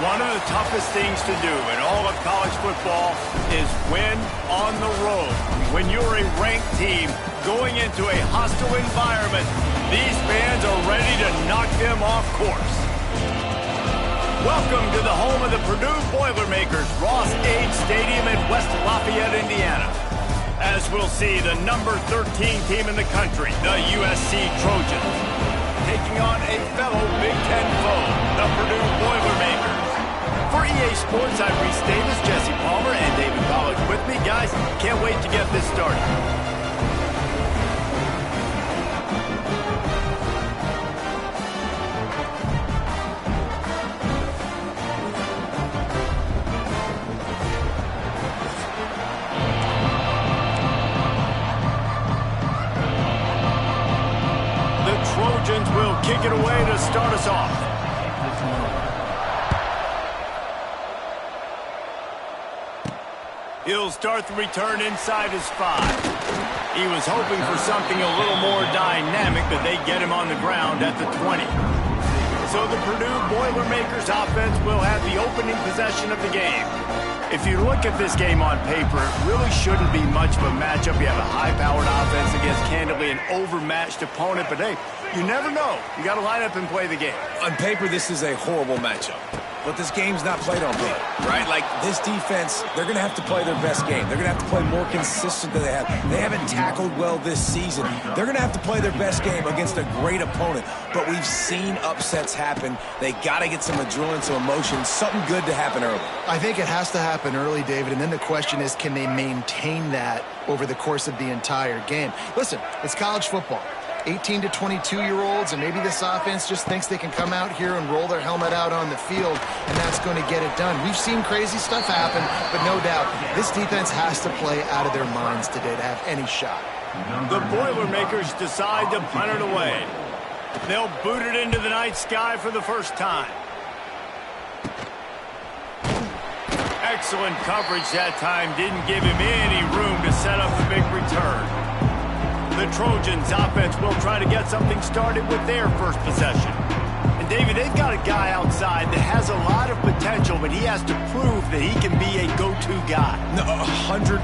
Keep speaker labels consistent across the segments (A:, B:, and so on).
A: One of the toughest things to do in all of college football is win on the road. When you're a ranked team going into a hostile environment, these fans are ready to knock them off course. Welcome to the home of the Purdue Boilermakers, Ross-Ade Stadium in West Lafayette, Indiana. As we'll see, the number 13 team in the country, the USC Trojans, taking on a fellow Big Ten foe, the Purdue Boilermakers. For EA Sports, I'm Reese Davis, Jesse Palmer, and David College with me. Guys, can't wait to get this started. The Trojans will kick it away to start us off. He'll start the return inside his 5. He was hoping for something a little more dynamic, but they get him on the ground at the 20. So the Purdue Boilermakers offense will have the opening possession of the game. If you look at this game on paper, it really shouldn't be much of a matchup. You have a high-powered offense against, candidly, an overmatched opponent. But, hey, you never know. You got to line up and play the game.
B: On paper, this is a horrible matchup. But this game's not played on paper, right? Like, this defense, they're going to have to play their best game. They're going to have to play more consistent than they have. They haven't tackled well this season. They're going to have to play their best game against a great opponent. But we've seen upsets happen. They got to get some adrenaline, some emotion, something good to happen early.
C: I think it has to happen early, David, and then the question is, can they maintain that over the course of the entire game? Listen, it's college football. 18 to 22-year-olds, and maybe this offense just thinks they can come out here and roll their helmet out on the field, and that's going to get it done. We've seen crazy stuff happen, but no doubt, this defense has to play out of their minds today to have any shot.
A: The Boilermakers decide to punt it away. They'll boot it into the night sky for the first time. Excellent coverage that time. Didn't give him any room to set up the big return. The Trojans offense will try to get something started with their first possession. And David, they've got a guy outside that has a lot of potential, but he has to prove that he can be a go-to guy.
B: No, 100%.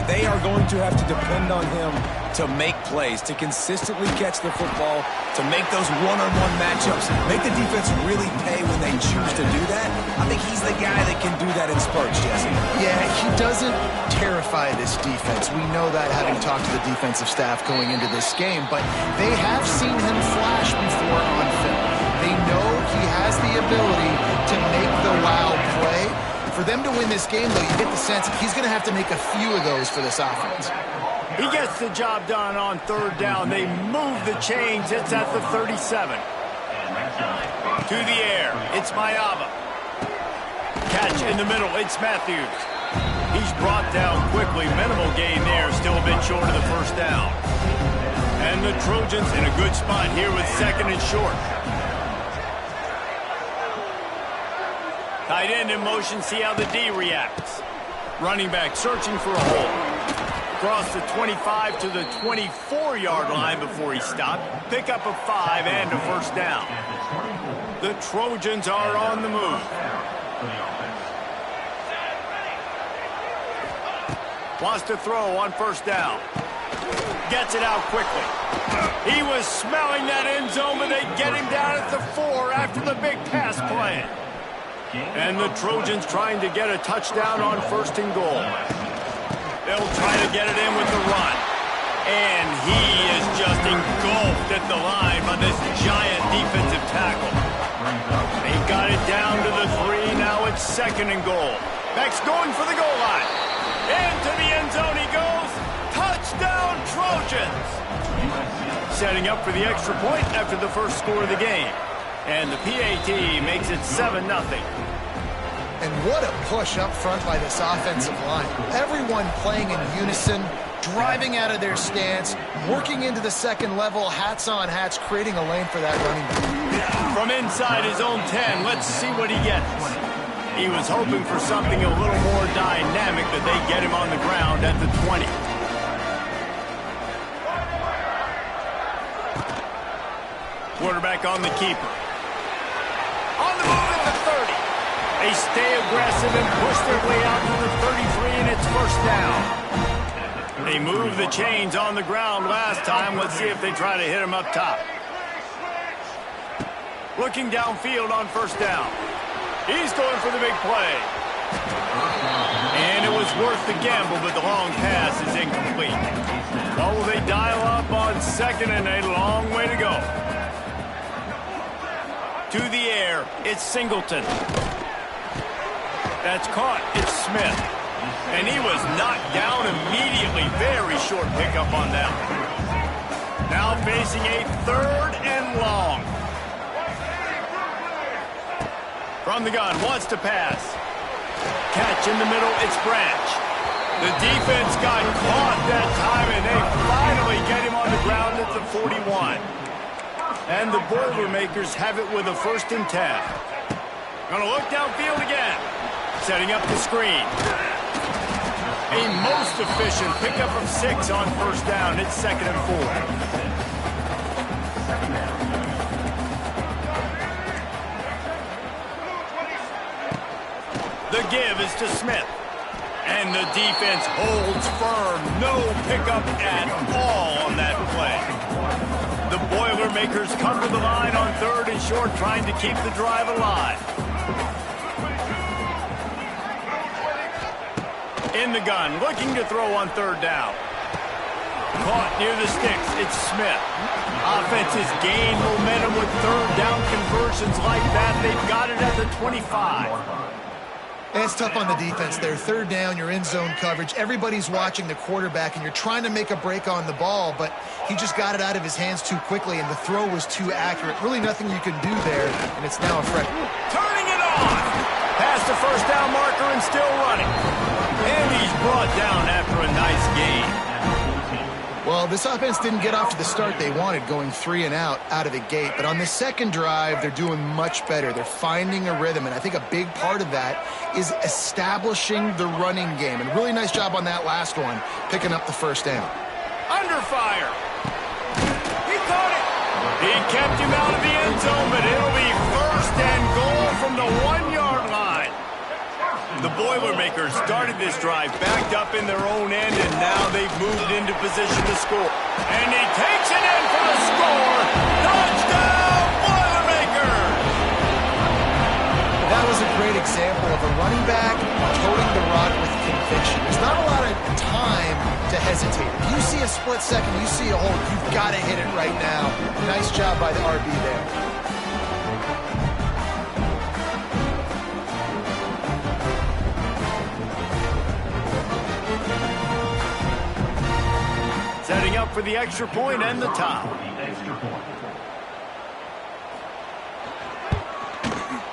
B: They are going to have to depend on him to make plays, to consistently catch the football, to make those one-on-one matchups, make the defense really pay when they choose to do that. I think he's the guy that can do that in spurts, Jesse.
C: Yeah, he doesn't terrify this defense. We know that, having talked to the defensive staff going into this game, but they have seen him flash before on film. They know he has the ability to make the wow play. For them to win this game, though, you get the sense he's going to have to make a few of those for this offense.
A: He gets the job done on third down. They move the chains. It's at the 37. To the air. It's Mayava. Catch in the middle. It's Matthews. He's brought down quickly. Minimal gain there. Still a bit short of the first down. And the Trojans in a good spot here with second and short. Tight end in motion. See how the D reacts. Running back searching for a hole. Across the 25 to the 24-yard line before he stopped. Pick up a 5 and a first down. The Trojans are on the move. Wants to throw on first down. Gets it out quickly. He was smelling that end zone, but they get him down at the 4 after the big pass play. And the Trojans trying to get a touchdown on first and goal. They'll try to get it in with the run. And he is just engulfed at the line by this giant defensive tackle. They got it down to the 3. Now it's second and goal. Beck's going for the goal line. Into the end zone he goes. Touchdown, Trojans! Setting up for the extra point after the first score of the game. And the PAT makes it 7-0.
C: And what a push up front by this offensive line. Everyone playing in unison, driving out of their stance, working into the second level, hats on hats, creating a lane for that running back.
A: From inside his own 10, let's see what he gets. He was hoping for something a little more dynamic, but they get him on the ground at the 20. Quarterback on the keeper. On the move at the 30. They stay aggressive and push their way out to the 33, and it's first down. They moved the chains on the ground last time. Let's see if they try to hit him up top. Looking downfield on first down. He's going for the big play. And it was worth the gamble, but the long pass is incomplete. Well, will they dial up on second, and a long way to go. To the air, it's Singleton. That's caught. It's Smith. And he was knocked down immediately. Very short pickup on that one. Now facing a third and long. From the gun, wants to pass. Catch in the middle, it's Branch. The defense got caught that time, and they finally get him on the ground at the 41. And the Boilermakers have it with a 1st and 10. Gonna look downfield again. Setting up the screen. A most efficient pickup of 6 on first down. It's 2nd and 4. The give is to Smith. And the defense holds firm. No pickup at all on that play. The Boilermakers come to the line on 3rd and short, trying to keep the drive alive. In the gun, looking to throw on 3rd down. Caught near the sticks, it's Smith. Offense has gained momentum with 3rd down conversions like that. They've got it at the 25.
C: And it's tough on the defense there. 3rd down, you're in zone coverage. Everybody's watching the quarterback, and you're trying to make a break on the ball, but he just got it out of his hands too quickly, and the throw was too accurate. Really nothing you can do there, and it's now a freshman.
A: Turning it on! Past the first down marker and still running. And he's brought down after a nice gain.
C: Well, this offense didn't get off to the start they wanted, going 3 and out of the gate. But on the second drive, they're doing much better. They're finding a rhythm, and I think a big part of that is establishing the running game. And really nice job on that last one, picking up the 1st down.
A: Under fire. He caught it. He kept him out of the end zone, but it'll be 1st and goal from the 1-yard line. The Boilermakers started this drive backed up in their own end, and now they've moved into position to score. And he takes it in for the score. Touchdown, Boilermakers!
C: That was a great example of a running back toting the rock with conviction. There's not a lot of time to hesitate. If you see a split second, you see a hole, you've got to hit it right now. Nice job by the RB there.
A: Setting up for the extra point and the tie.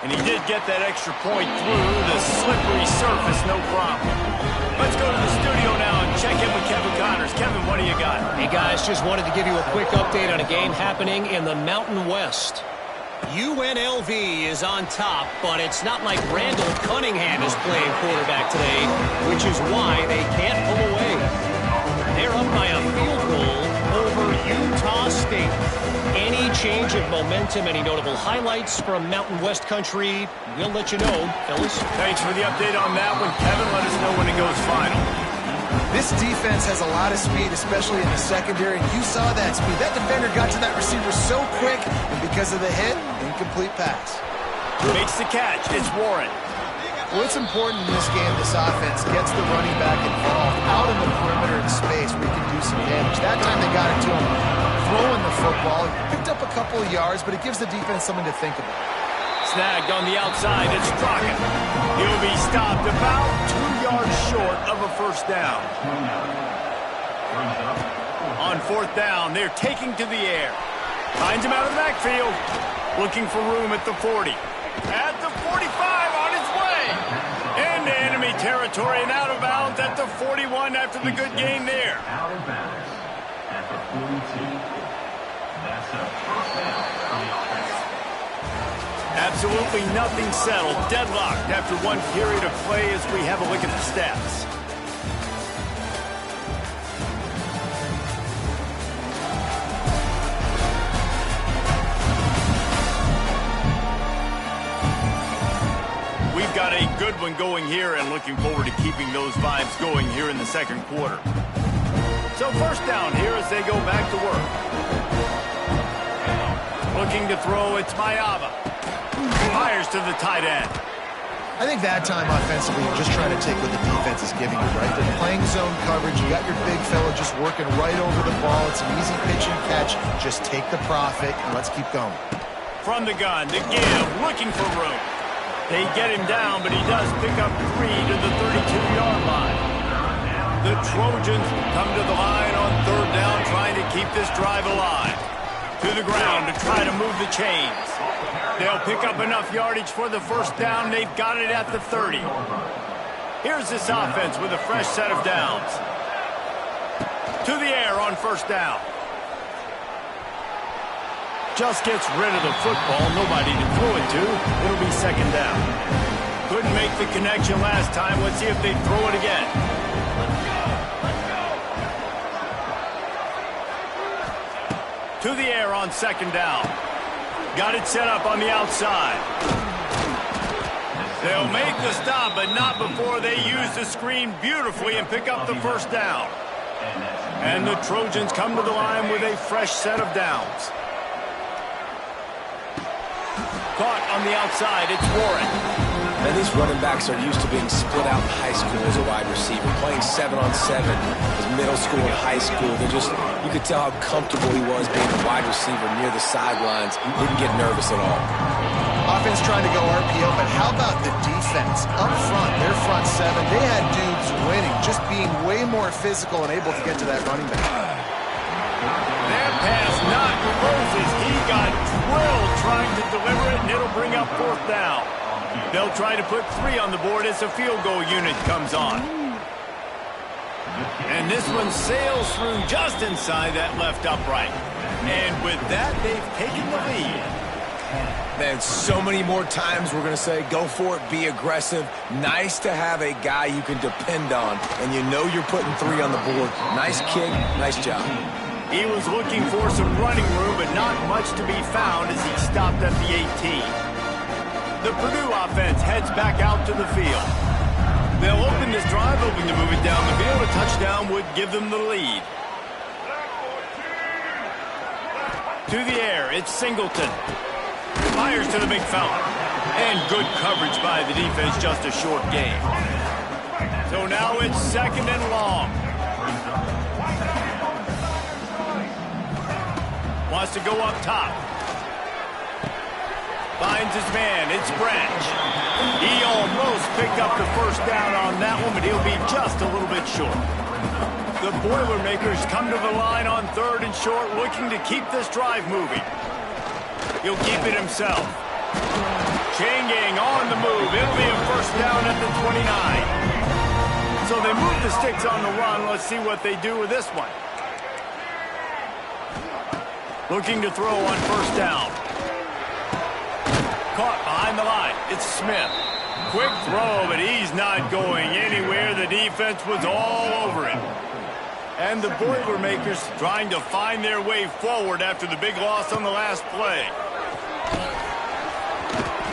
A: And he did get that extra point through the slippery surface, no problem. Let's go to the studio now and check in with Kevin Connors. Kevin, what do you got?
D: Hey, guys, just wanted to give you a quick update on a game happening in the Mountain West. UNLV is on top, but it's not like Randall Cunningham is playing quarterback today, which is why they can't pull away. They're up by a field goal over Utah State. Any change of momentum, any notable highlights from Mountain West country, we'll let you know, fellas.
A: Thanks for the update on that one, Kevin. Let us know when it goes final.
C: This defense has a lot of speed, especially in the secondary, and you saw that speed. That defender got to that receiver so quick, and because of the hit, incomplete pass.
A: Makes the catch. It's Warren.
C: Well, it's important in this game, this offense gets the running back involved out in the perimeter in space where he can do some damage. That time they got it to him throwing the football. He picked up a couple of yards, but it gives the defense something to think about.
A: Snagged on the outside. It's Crockett. He'll be stopped about 2 yards short of a 1st down. On 4th down, they're taking to the air. Finds him out of the backfield. Looking for room at the 40. At the 45, on his way. Into enemy territory and out of bounds at the 41 after the good gain there.
E: Out of bounds at the 42. That's a 1st down for the offense.
A: Absolutely nothing settled. Deadlocked after one period of play as we have a look at the stats. We've got good one going here, and looking forward to keeping those vibes going here in the second quarter. So first down here as they go back to work. Looking to throw, it's Mayava. Fires to the tight end.
C: I think that time offensively, you're just trying to take what the defense is giving you, right? They're playing zone coverage. You got your big fella just working right over the ball. It's an easy pitch and catch. Just take the profit, and let's keep going.
A: From the gun, to give, looking for room. They get him down, but he does pick up 3 to the 32-yard line. The Trojans come to the line on third down, trying to keep this drive alive. To the ground to try to move the chains. They'll pick up enough yardage for the first down. They've got it at the 30. Here's this offense with a fresh set of downs. To the air on first down. Just gets rid of the football. Nobody to throw it to. It'll be second down. Couldn't make the connection last time. Let's see if they throw it again. To the air on second down. Got it set up on the outside. They'll make the stop, but not before they use the screen beautifully and pick up the first down. And the Trojans come to the line with a fresh set of downs. Caught on the outside, it's Warren.
B: And these running backs are used to being split out in high school as a wide receiver, playing 7-on-7 as middle school and high school. You could tell how comfortable he was being a wide receiver near the sidelines. He didn't get nervous at all.
C: Offense trying to go RPO, but how about the defense? Up front, their front seven, they had dudes winning, just being way more physical and able to get to that running back.
A: That pass not Moses. He got drilled trying to deliver it, and it'll bring up fourth down. They'll try to put 3 on the board as the field goal unit comes on. And this one sails through just inside that left upright. And with that, they've taken the lead.
B: Man, so many more times we're going to say, go for it, be aggressive. Nice to have a guy you can depend on, and you know you're putting 3 on the board. Nice kick, nice job.
A: He was looking for some running room, but not much to be found as he stopped at the 18. The Purdue offense heads back out to the field. They'll open this drive, hoping to move it down the field. A touchdown would give them the lead. To the air, it's Singleton. Fires to the big fella. And good coverage by the defense, just a short gain. So now it's second and long. Wants to go up top. Finds his man, it's Branch. He almost picked up the first down on that one, but he'll be just a little bit short. The Boilermakers come to the line on third and short, looking to keep this drive moving. He'll keep it himself. Chain gang on the move. It'll be a first down at the 29. So they move the sticks on the run. Let's see what they do with this one. Looking to throw on first down. Caught behind the line. It's Smith. Quick throw, but he's not going anywhere. The defense was all over him. And the Boilermakers trying to find their way forward after the big loss on the last play.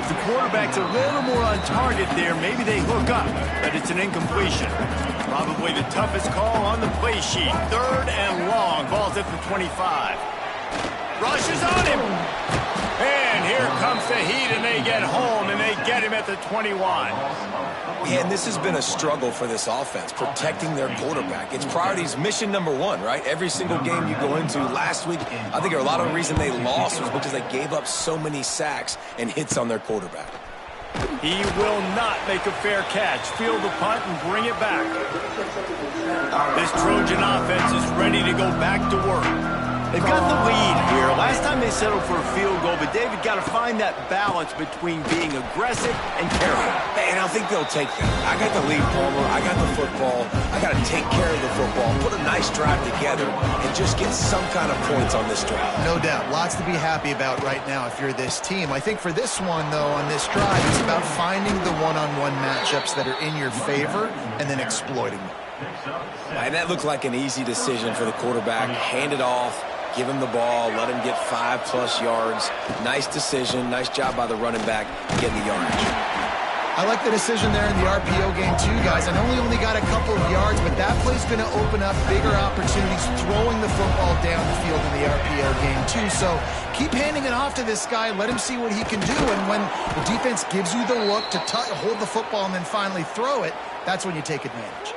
A: The quarterback's a little more on target there. Maybe they hook up, but it's an incompletion. Probably the toughest call on the play sheet. Third and long. Ball's at the 25. Rushes on him. And here comes the heat, and they get home, and they get him at the 21.
B: And this has been a struggle for this offense, protecting their quarterback. It's priorities, mission number 1, right? Every single game you go into. Last week, I think a lot of the reason they lost was because they gave up so many sacks and hits on their quarterback.
A: He will not make a fair catch. Field the punt and bring it back. This Trojan offense is ready to go back to work. They've got the lead here. Last time they settled for a field goal, but David got to find that balance between being aggressive and careful.
B: And I think they'll take that. I got the lead, Palmer. I got the football. I got to take care of the football, put a nice drive together, and just get some kind of points on this drive.
C: No doubt. Lots to be happy about right now if you're this team. I think for this one, though, on this drive, it's about finding the one-on-one matchups that are in your favor and then exploiting them.
B: And that looked like an easy decision for the quarterback. Hand it off. Give him the ball, let him get 5+ yards. Nice decision, nice job by the running back getting the yardage.
C: I like the decision there in the RPO game too, guys. I know he only got a couple of yards, but that play's going to open up bigger opportunities throwing the football down the field in the RPO game too. So keep handing it off to this guy. Let him see what he can do. And when the defense gives you the look to hold the football and then finally throw it, that's when you take advantage.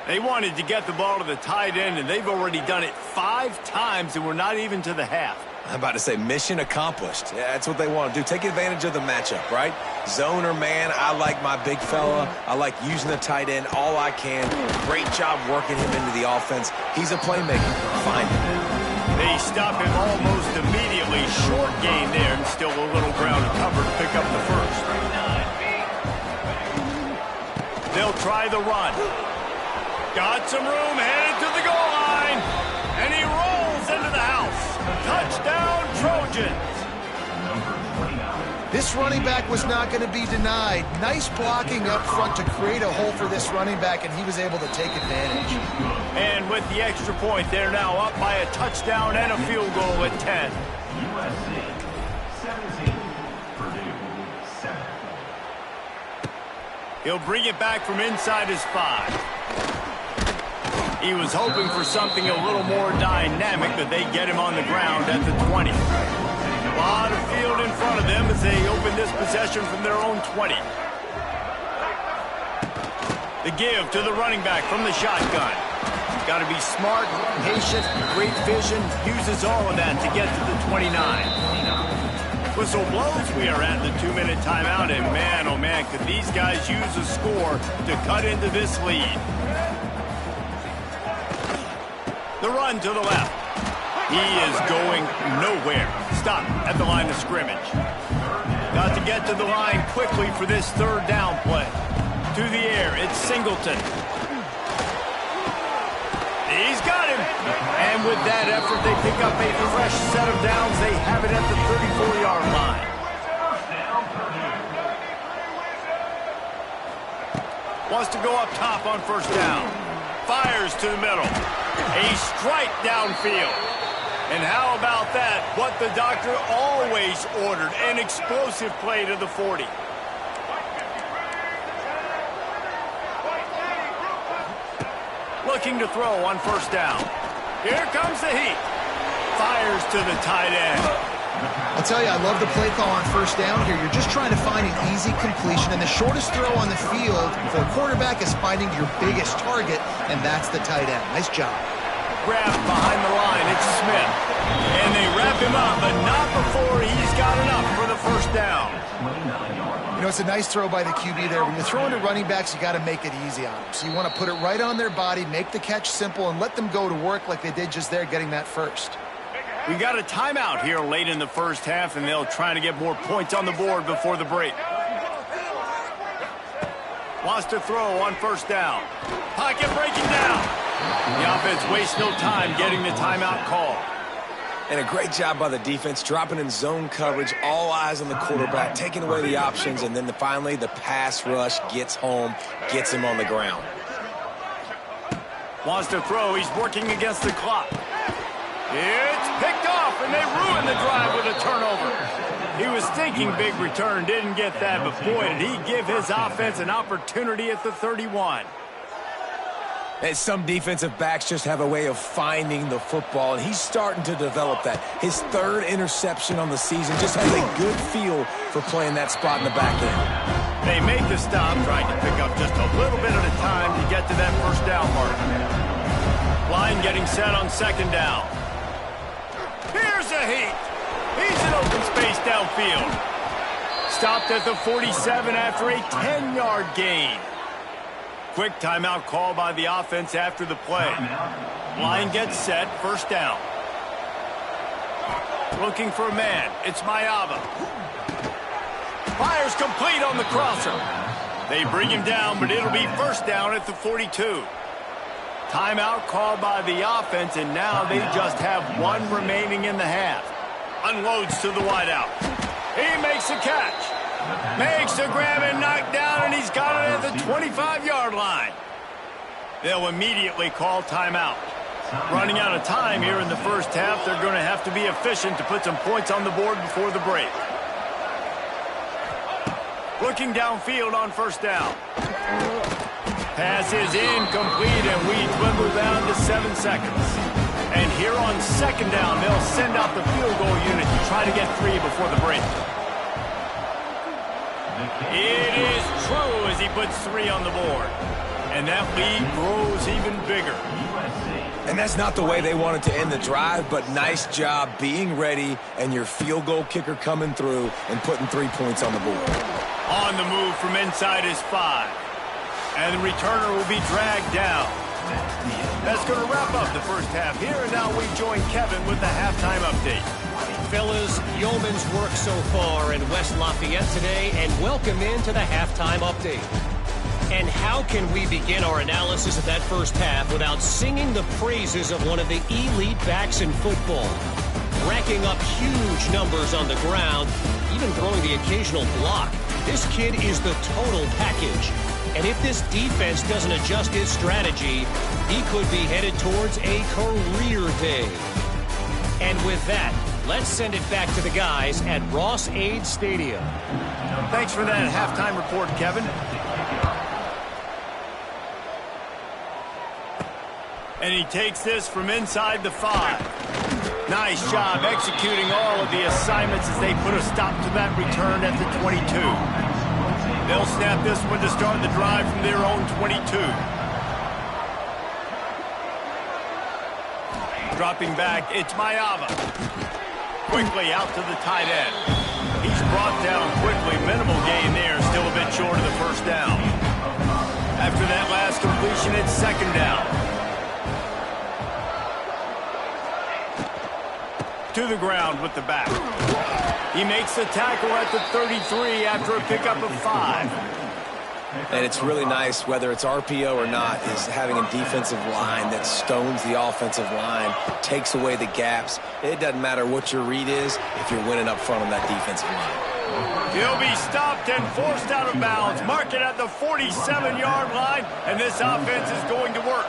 A: They wanted to get the ball to the tight end, and they've already done it 5 times, and we're not even to the half.
B: I'm about to say mission accomplished. Yeah, that's what they want to do. Take advantage of the matchup, right? Zone or man, I like my big fella. I like using the tight end all I can. Great job working him into the offense. He's a playmaker. Find him.
A: They stop him almost immediately. Short gain there, and still a little ground to cover to pick up the first. They'll try the run. Got some room, headed to the goal line. And he rolls into the house. Touchdown, Trojans.
C: This running back was not going to be denied. Nice blocking up front to create a hole for this running back, and he was able to take advantage.
A: And with the extra point, they're now up by a touchdown and a field goal at 10.
E: USC 17, Purdue 7.
A: He'll bring it back from inside his 5. He was hoping for something a little more dynamic, but they get him on the ground at the 20. A lot of field in front of them as they open this possession from their own 20. The give to the running back from the shotgun. Got to be smart, patient, great vision, uses all of that to get to the 29. Whistle blows, we are at the 2-minute timeout, and man, oh man, could these guys use a score to cut into this lead. The run to the left. He is going nowhere. Stop at the line of scrimmage. Got to get to the line quickly for this 3rd down play. To the air, it's Singleton. He's got him. And with that effort, they pick up a fresh set of downs. They have it at the 34-yard line. Wants to go up top on 1st down. Fires to the middle. A strike downfield. And how about that? What the doctor always ordered, an explosive play to the 40. Looking to throw on 1st down. Here comes the heat. Fires to the tight end.
C: I'll tell you, I love the play call on 1st down here. You're just trying to find an easy completion, and the shortest throw on the field for a quarterback is finding your biggest target, and that's the tight end. Nice job.
A: Grabbed behind the line, it's Smith. And they wrap him up, but not before he's got enough for the 1st down.
C: You know, it's a nice throw by the QB there. When you're throwing to running backs, you got to make it easy on them. So you want to put it right on their body, make the catch simple, and let them go to work like they did just there, getting that first.
A: We got a timeout here late in the 1st half, and they'll try to get more points on the board before the break. Wants to throw on 1st down. Pocket breaking down. The offense wastes no time getting the timeout call.
B: And a great job by the defense, dropping in zone coverage, all eyes on the quarterback, taking away the options, and then finally the pass rush gets home, gets him on the ground.
A: Wants to throw. He's working against the clock. It's picked off, and they ruin the drive with a turnover. He was thinking big return, didn't get that, but boy, did he give his offense an opportunity at the 31.
B: And some defensive backs just have a way of finding the football, and he's starting to develop that. His 3rd interception on the season, just has a good feel for playing that spot in the back end.
A: They make the stop, trying to pick up just a little bit at a time to get to that 1st down mark. Line getting set on 2nd down. Here's a heat. He's in open space downfield. Stopped at the 47 after a 10-yard gain. Quick timeout call by the offense after the play. Line gets set, 1st down. Looking for a man. It's Mayava. Fires complete on the crosser. They bring him down, but it'll be 1st down at the 42. Timeout called by the offense, and now they just have 1 remaining in the half. Unloads to the wideout. He makes a catch. Makes a grab and knock down, and he's got it at the 25-yard line. They'll immediately call timeout. Running out of time here in the 1st half, they're going to have to be efficient to put some points on the board before the break. Looking downfield on first down. Pass is incomplete, and we dwindle down to 7 seconds. And here on second down, they'll send out the field goal unit to try to get 3 before the break. It is true as he puts 3 on the board. And that lead grows even bigger.
B: And that's not the way they wanted to end the drive, but nice job being ready and your field goal kicker coming through and putting 3 points on the board.
A: On the move from inside his 5. And the returner will be dragged down. That's going to wrap up the first half here, and now we join Kevin with the halftime update.
D: Fellas, yeoman's work so far in West Lafayette today, and welcome into the halftime update. And how can we begin our analysis of that first half without singing the praises of one of the elite backs in football? Racking up huge numbers on the ground, even throwing the occasional block. This kid is the total package. And if this defense doesn't adjust his strategy, he could be headed towards a career day. And with that, let's send it back to the guys at Ross-Ade Stadium.
A: Thanks for that halftime report, Kevin. And he takes this from inside the 5. Nice job executing all of the assignments as they put a stop to that return at the 22. They'll snap this one to start the drive from their own 22. Dropping back, it's Mayava. Quickly out to the tight end. He's brought down quickly. Minimal gain there, still a bit short of the first down. After that last completion, it's second down. To the ground with the back. He makes the tackle at the 33 after a pickup of 5.
B: And it's really nice, whether it's RPO or not, is having a defensive line that stones the offensive line, takes away the gaps. It doesn't matter what your read is if you're winning up front on that defensive line.
A: He'll be stopped and forced out of bounds. Mark it at the 47-yard line, and this offense is going to work.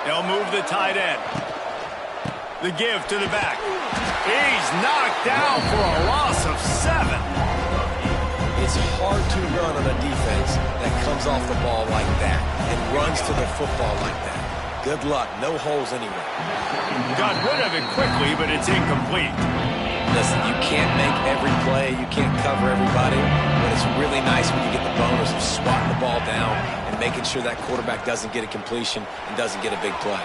A: They'll move the tight end. The give to the back. He's knocked down for a loss of 7.
B: It's hard to run on a defense that comes off the ball like that and runs to the football like that. Good luck. No holes anywhere.
A: Got rid of it quickly, but it's incomplete.
B: Listen, you can't make every play. You can't cover everybody. But it's really nice when you get the bonus of swatting the ball down and making sure that quarterback doesn't get a completion and doesn't get a big play.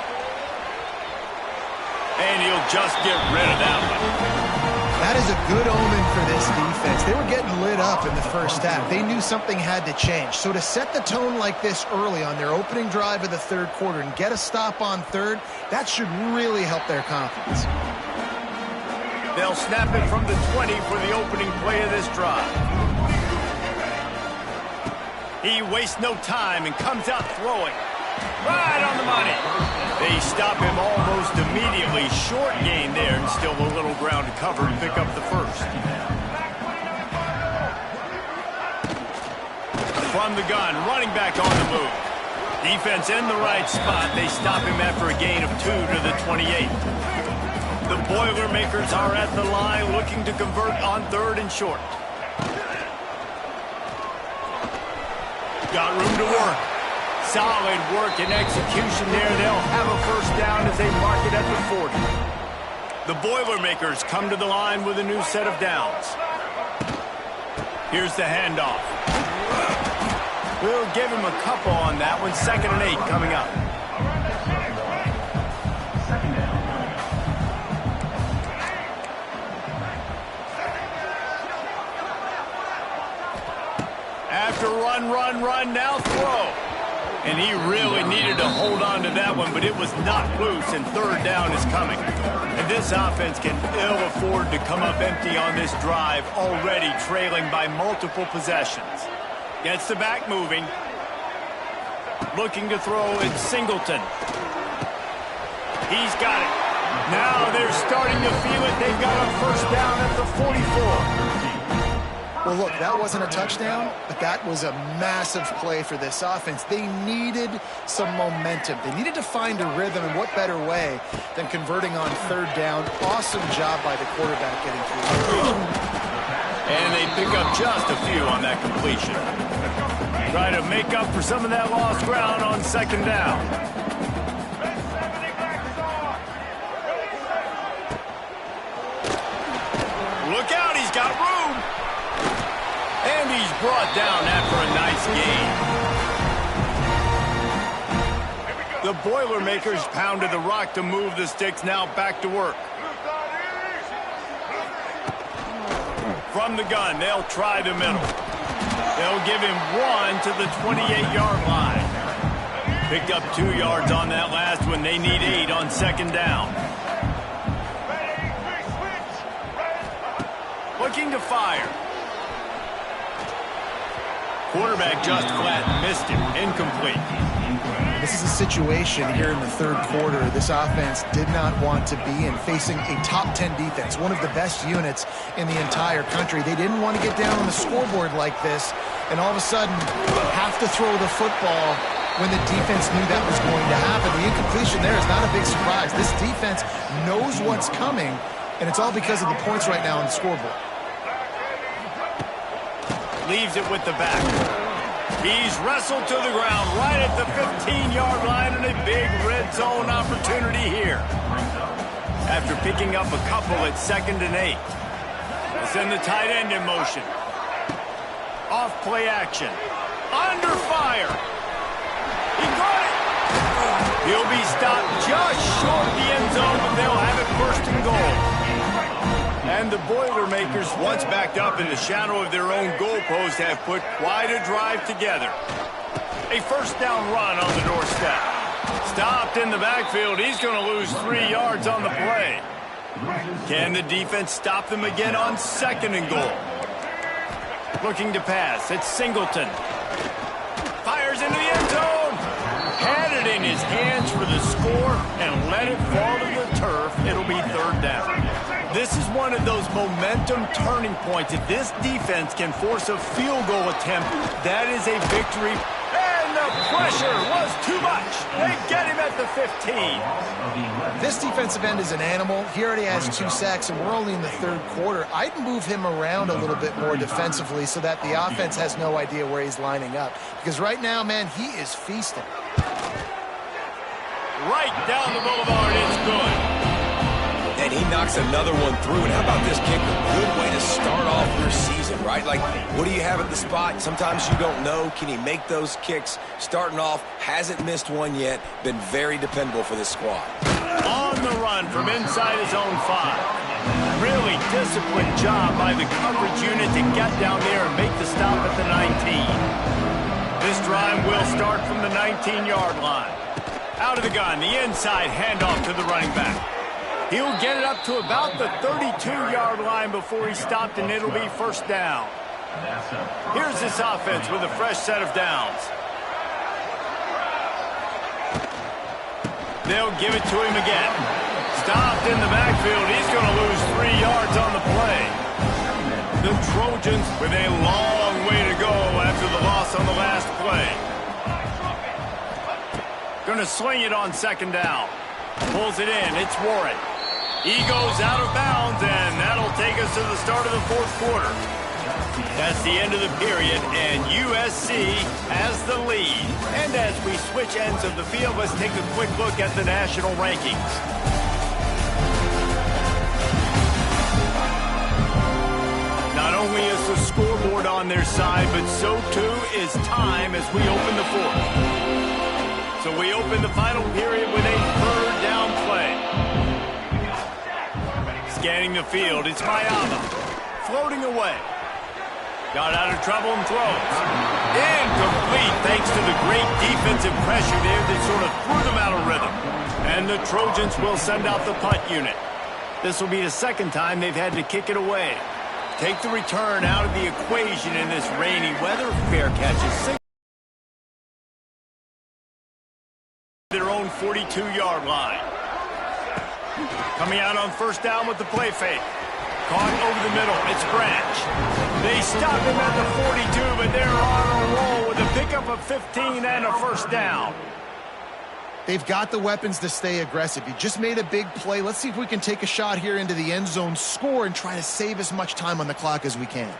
A: And he'll just get rid of that one.
C: That is a good omen for this defense. They were getting lit up in the first half. They knew something had to change. So to set the tone like this early on their opening drive of the third quarter and get a stop on third, that should really help their confidence.
A: They'll snap it from the 20 for the opening play of this drive. He wastes no time and comes out throwing. Right on the money. They stop him almost immediately. Short gain there, and still a little ground to cover to pick up the first. From the gun, running back on the move. Defense in the right spot. They stop him after a gain of 2 to the 28. The Boilermakers are at the line looking to convert on third and short. Got room to work. Solid work and execution there. They'll have a first down as they mark it at the 40. The Boilermakers come to the line with a new set of downs. Here's the handoff. We'll give him a couple on that one. 2nd and 8 coming up. After run, now throw. And he really needed to hold on to that one, but it was not loose, and third down is coming. And this offense can ill afford to come up empty on this drive, already trailing by multiple possessions. Gets the back moving. Looking to throw in Singleton. He's got it. Now they're starting to feel it. They've got a first down at the 44.
C: Well, look, that wasn't a touchdown, but that was a massive play for this offense. They needed some momentum. They needed to find a rhythm, and what better way than converting on third down. Awesome job by the quarterback getting through.
A: And they pick up just a few on that completion. Try to make up for some of that lost ground on second down. Look out, he's got room. And he's brought down after a nice gain. The Boilermakers pounded the rock to move the sticks, now back to work. From the gun, they'll try the middle. They'll give him 1 to the 28-yard line. Picked up 2 yards on that last one. They need 8 on second down. Looking to fire. Quarterback just flat missed it. Incomplete.
C: This is a situation here in the third quarter this offense did not want to be in, facing a top 10 defense, one of the best units in the entire country. They didn't want to get down on the scoreboard like this and all of a sudden have to throw the football when the defense knew that was going to happen. The incompletion there is not a big surprise. This defense knows what's coming, and it's all because of the points right now on the scoreboard.
A: Leaves it with the back. He's wrestled to the ground right at the 15-yard line, and a big red zone opportunity here. After picking up a couple at 2nd and 8. They send the tight end in motion. Off play action. Under fire. He got it. He'll be stopped just short of the end zone, but they'll have it 1st and goal. And the Boilermakers, once backed up in the shadow of their own goalpost, have put quite a drive together. A 1st down run on the doorstep. Stopped in the backfield. He's going to lose 3 yards on the play. Can the defense stop them again on 2nd and goal? Looking to pass. It's Singleton. Fires into the end zone. Had it in his hands for the score and let it fall to the turf. It'll be 3rd down. This is one of those momentum turning points. If this defense can force a field goal attempt, that is a victory. And the pressure was too much. They get him at the 15.
C: This defensive end is an animal. He already has 2 sacks, and we're only in the third quarter. I'd move him around a little bit more defensively so that the offense has no idea where he's lining up. Because right now, man, he is feasting.
A: Right down the boulevard, it's good.
B: And he knocks another one through. And how about this kick? A good way to start off your season, right? Like, what do you have at the spot? Sometimes you don't know. Can he make those kicks? Starting off, hasn't missed one yet. Been very dependable for this squad.
A: On the run from inside his own 5. Really disciplined job by the coverage unit to get down there and make the stop at the 19. This drive will start from the 19-yard line. Out of the gun, the inside handoff to the running back. He'll get it up to about the 32-yard line before he's stopped, and it'll be 1st down. Here's this offense with a fresh set of downs. They'll give it to him again. Stopped in the backfield. He's going to lose 3 yards on the play. The Trojans with a long way to go after the loss on the last play. Going to sling it on 2nd down. Pulls it in. It's Warren. He goes out of bounds, and that'll take us to the start of the 4th quarter. That's the end of the period, and USC has the lead. And as we switch ends of the field, let's take a quick look at the national rankings. Not only is the scoreboard on their side, but so too is time as we open the 4th. So we open the final period with a 3rd down play. Scanning the field, it's Mayama. Floating away. Got out of trouble and throws. Incomplete thanks to the great defensive pressure there that sort of threw them out of rhythm. And the Trojans will send out the punt unit. This will be the 2nd time they've had to kick it away. Take the return out of the equation in this rainy weather. Fair catches. Their own 42-yard line. Coming out on 1st down with the play fake. Caught over the middle. It's Branch. They stop him at the 42, but they're on a roll with a pickup of 15 and a first down.
C: They've got the weapons to stay aggressive. He just made a big play. Let's see if we can take a shot here into the end zone, score, and try to save as much time on the clock as we can.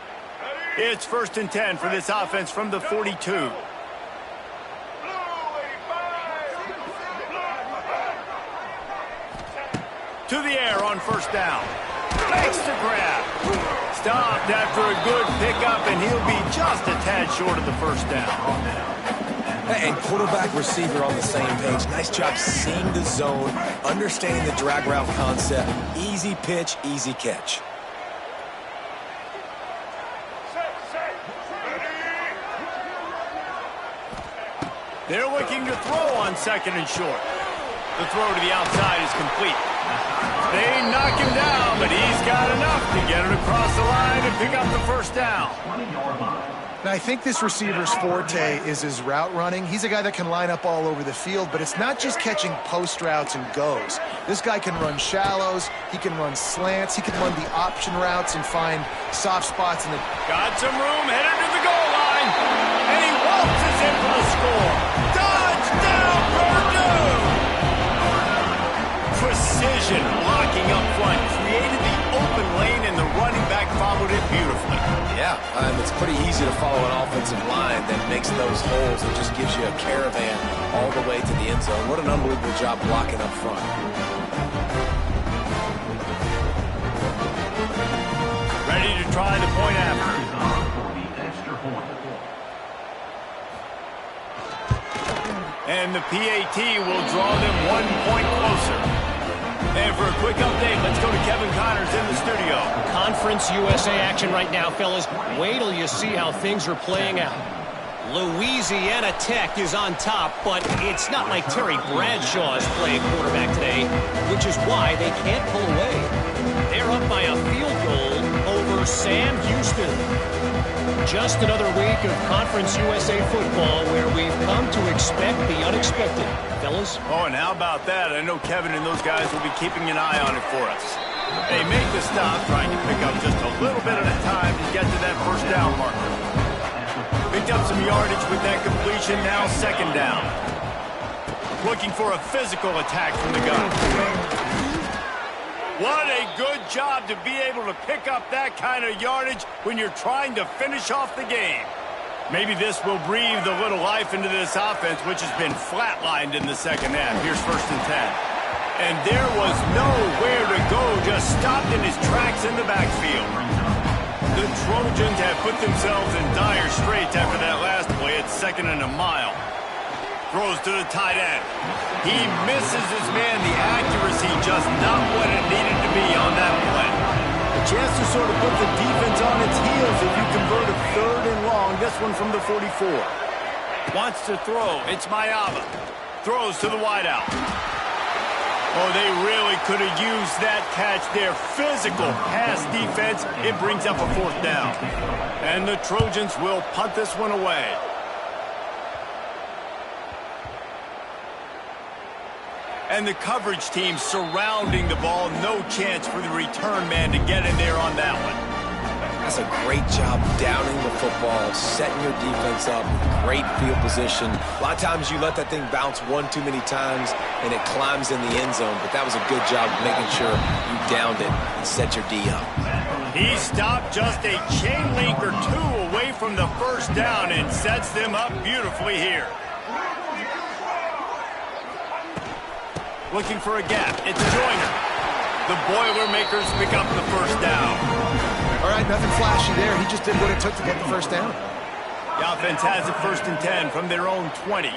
A: It's 1st and 10 for this offense from the 42. To the air on first down. Makes the grab. Stopped after a good pickup, and he'll be just a tad short of the first down.
B: And quarterback receiver on the same page. Nice job seeing the zone, understanding the drag route concept. Easy pitch, easy catch.
A: They're looking to throw on 2nd and short. The throw to the outside is complete. They knock him down, but he's got enough to get it across the line and pick up the first down.
C: Now, I think this receiver's forte is his route running. He's a guy that can line up all over the field, but it's not just catching post routes and goes. This guy can run shallows, he can run slants, he can run the option routes and find soft spots in the...
A: Got some room, headed to the goal line, and he waltzes in for the score. Touchdown, Purdue! Precision, locking up front, created the open lane, and the running back followed it beautifully.
B: Yeah, it's pretty easy to follow an offensive line that makes those holes and just gives you a caravan all the way to the end zone. What an unbelievable job blocking up front.
A: Ready to try the point after. And the PAT will draw them 1 point closer. And for a quick update, let's go to Kevin Connors in the studio.
D: Conference USA action right now, fellas. Wait till you see how things are playing out. Louisiana Tech is on top, but it's not like Terry Bradshaw is playing quarterback today, which is why they can't pull away. They're up by a field goal over Sam Houston. Just another week of Conference USA football where we've come to expect the unexpected. Fellas?
A: Oh, and how about that? I know Kevin and those guys will be keeping an eye on it for us. They make the stop, trying to pick up just a little bit at a time to get to that first down marker. Picked up some yardage with that completion, now 2nd down. Looking for a physical attack from the gun. What a good job to be able to pick up that kind of yardage when you're trying to finish off the game. Maybe this will breathe a little life into this offense, which has been flatlined in the second half. Here's 1st and 10. And there was nowhere to go, just stopped in his tracks in the backfield. The Trojans have put themselves in dire straits after that last play at 2nd and a mile. Throws to the tight end. He misses his man. The accuracy just not what it needed to be on that play. A chance to sort of put the defense on its heels if you convert a 3rd and long. This one from the 44. Wants to throw. It's Mayava. Throws to the wideout. Oh, they really could have used that catch there. Physical pass defense. It brings up a 4th down. And the Trojans will punt this one away. And the coverage team surrounding the ball. No chance for the return man to get in there on that one.
B: That's a great job downing the football, setting your defense up, great field position. A lot of times you let that thing bounce one too many times and it climbs in the end zone, but that was a good job of making sure you downed it and set your D up.
A: He stopped just a chain link or two away from the first down and sets them up beautifully here. Looking for a gap. It's Joyner. The Boilermakers pick up the first down.
C: All right, nothing flashy there. He just did what it took to get the first down.
A: The offense has it 1st and 10 from their own 20.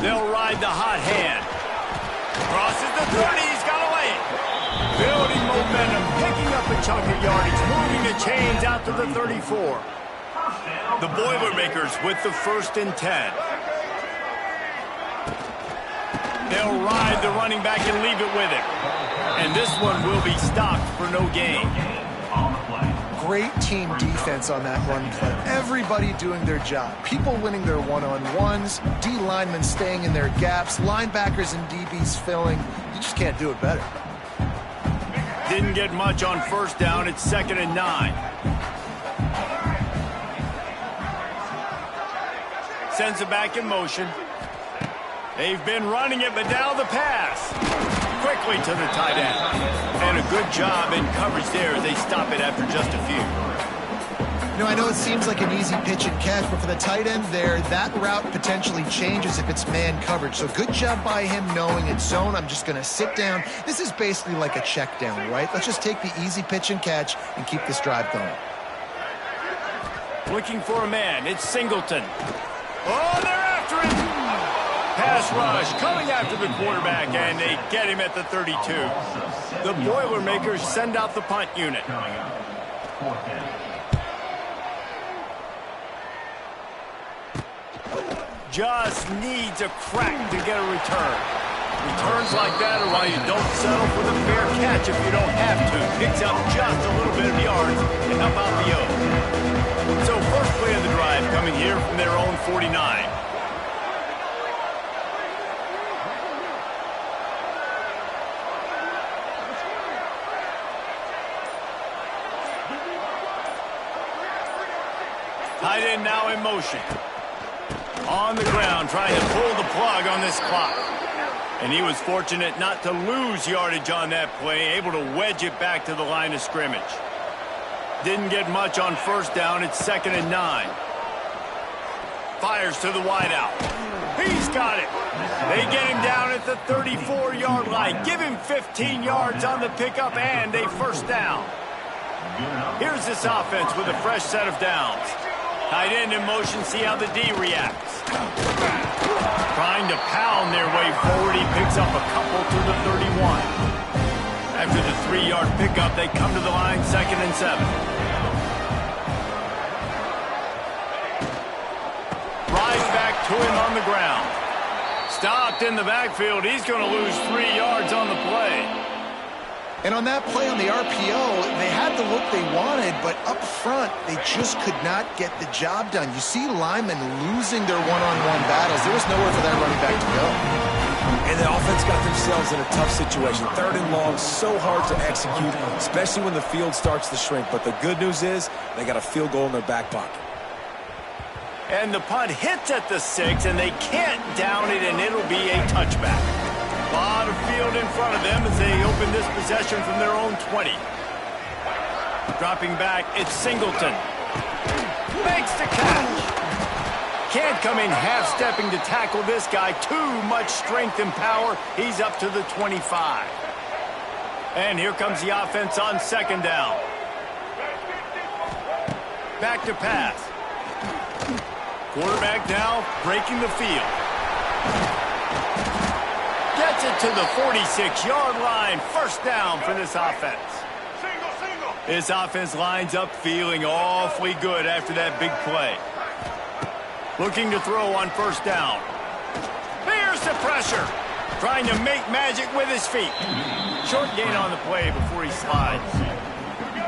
A: They'll ride the hot hand. Crosses the 30. He's got away. Building momentum, picking up a chunk of yardage, moving the chains out to the 34. The Boilermakers with the 1st and 10. They'll ride the running back and leave it with him. And this one will be stopped for no gain.
C: Great team defense on that run play. Everybody doing their job. People winning their one-on-ones, D linemen staying in their gaps, linebackers and DBs filling. You just can't do it better.
A: Didn't get much on first down. It's 2nd and 9. Sends it back in motion. They've been running it, but now the pass. Quickly to the tight end. And a good job in coverage there as they stop it after just a few.
C: You know, I know it seems like an easy pitch and catch, but for the tight end there, that route potentially changes if it's man coverage. So good job by him knowing it's zone. I'm just going to sit down. This is basically like a check down, right? Let's just take the easy pitch and catch and keep this drive going.
A: Looking for a man. It's Singleton. Oh, they're after him. Pass rush coming after the quarterback, and they get him at the 32. The Boilermakers send out the punt unit. Just needs a crack to get a return. Returns like that are why you don't settle for the fair catch if you don't have to. Picks up just a little bit of yards to help out the O. So first play of the drive coming here from their own 49. Tight end now in motion. On the ground, trying to pull the plug on this clock. And he was fortunate not to lose yardage on that play, able to wedge it back to the line of scrimmage. Didn't get much on first down. It's 2nd and 9. Fires to the wideout. He's got it. They get him down at the 34-yard line. Give him 15 yards on the pickup and a first down. Here's this offense with a fresh set of downs. Tight end in motion, see how the D reacts. Trying to pound their way forward, he picks up a couple to the 31. After the 3-yard pickup, they come to the line, 2nd and 7. Right back to him on the ground. Stopped in the backfield, he's going to lose 3 yards on the play.
C: And on that play on the RPO, they had the look they wanted, but up front, they just could not get the job done. You see Lyman losing their one-on-one battles. There was nowhere for that running back to go.
B: And the offense got themselves in a tough situation. 3rd and long, so hard to execute, especially when the field starts to shrink. But the good news is they got a field goal in their back pocket.
A: And the punt hits at the 6, and they can't down it, and it'll be a touchback. A lot of field in front of them as they open this possession from their own 20. Dropping back, it's Singleton. Makes the catch. Can't come in half-stepping to tackle this guy. Too much strength and power. He's up to the 25. And here comes the offense on 2nd down. Back to pass. Quarterback now breaking the field. Gets it to the 46-yard line. First down for this offense. This offense lines up feeling awfully good after that big play. Looking to throw on first down. Here's the pressure. Trying to make magic with his feet. Short gain on the play before he slides.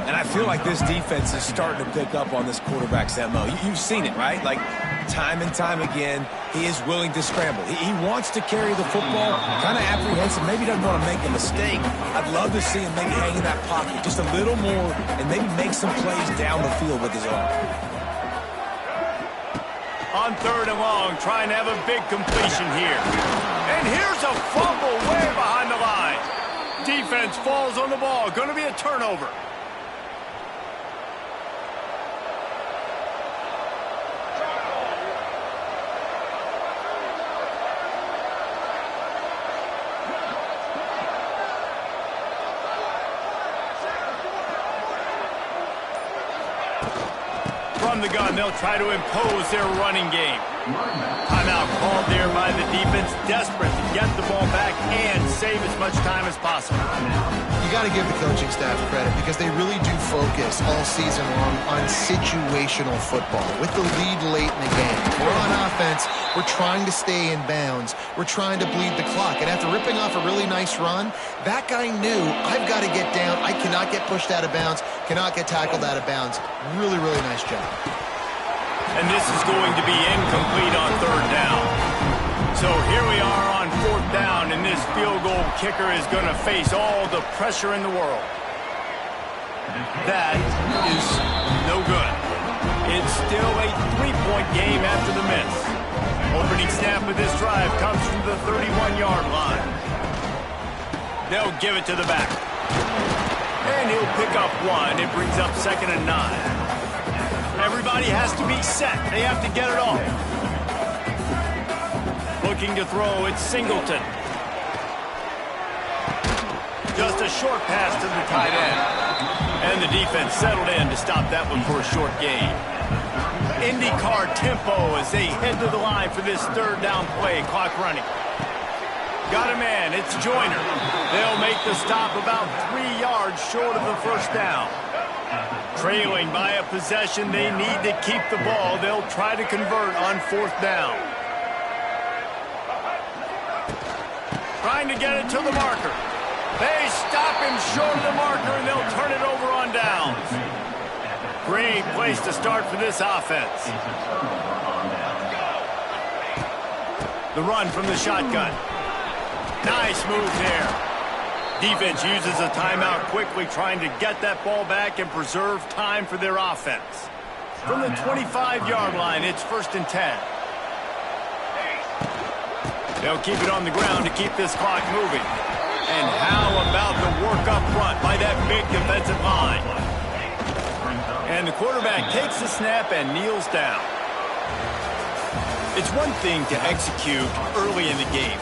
B: And I feel like this defense is starting to pick up on this quarterback's MO. You've seen it, right? Like, time and time again, he is willing to scramble. He wants to carry the football, kind of apprehensive, maybe doesn't want to make a mistake. I'd love to see him maybe hang in that pocket just a little more and maybe make some plays down the field with his arm.
A: On 3rd and long, trying to have a big completion here. And here's a fumble way behind the line. Defense falls on the ball. Going to be a turnover. From the gun, they'll try to impose their running game. Timeout called there by the defense, desperate to get the ball back and save as much time as possible.
C: You got to give the coaching staff credit because they really do focus all season long on situational football. With the lead late in the game, we're on offense, we're trying to stay in bounds, we're trying to bleed the clock. And after ripping off a really nice run, that guy knew, I've got to get down, I cannot get pushed out of bounds, cannot get tackled out of bounds. Really, really nice job.
A: And this is going to be incomplete on 3rd down. So here we are on 4th down, and this field goal kicker is going to face all the pressure in the world. That is no good. It's still a 3-point game after the miss. Opening snap of this drive comes from the 31-yard line. They'll give it to the back. And he'll pick up one. It brings up 2nd and 9. Everybody has to be set. They have to get it off. Looking to throw, it's Singleton. Just a short pass to the tight end. And the defense settled in to stop that one for a short gain. IndyCar tempo as they head to the line for this 3rd down play. Clock running. Got a man. It's Joyner. They'll make the stop about 3 yards short of the 1st down. Trailing by a possession, they need to keep the ball. They'll try to convert on 4th down. Trying to get it to the marker. They stop him short of the marker, and they'll turn it over on downs. Great place to start for this offense. The run from the shotgun. Nice move there. Defense uses a timeout quickly, trying to get that ball back and preserve time for their offense. From the 25-yard line, it's 1st and 10. They'll keep it on the ground to keep this clock moving. And how about the work up front by that big defensive line? And the quarterback takes the snap and kneels down. It's one thing to execute early in the game.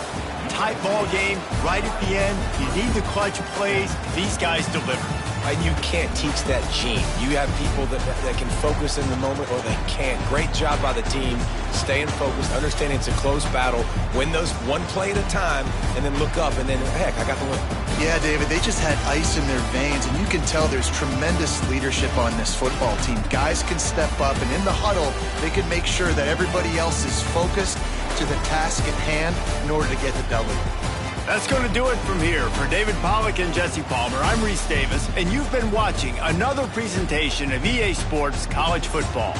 A: Tight ball game, right at the end, you need the clutch plays. These guys deliver.
B: And you can't teach that gene. You have people that can focus in the moment or they can't. Great job by the team, staying focused, understanding it's a close battle, win those one play at a time, and then look up, and then, heck, I got the win.
C: Yeah, David, they just had ice in their veins, and you can tell there's tremendous leadership on this football team. Guys can step up, and in the huddle, they can make sure that everybody else is focused to the task at hand in order to get the W.
A: That's going to do it from here. For David Pollack and Jesse Palmer, I'm Reese Davis, and you've been watching another presentation of EA Sports College Football.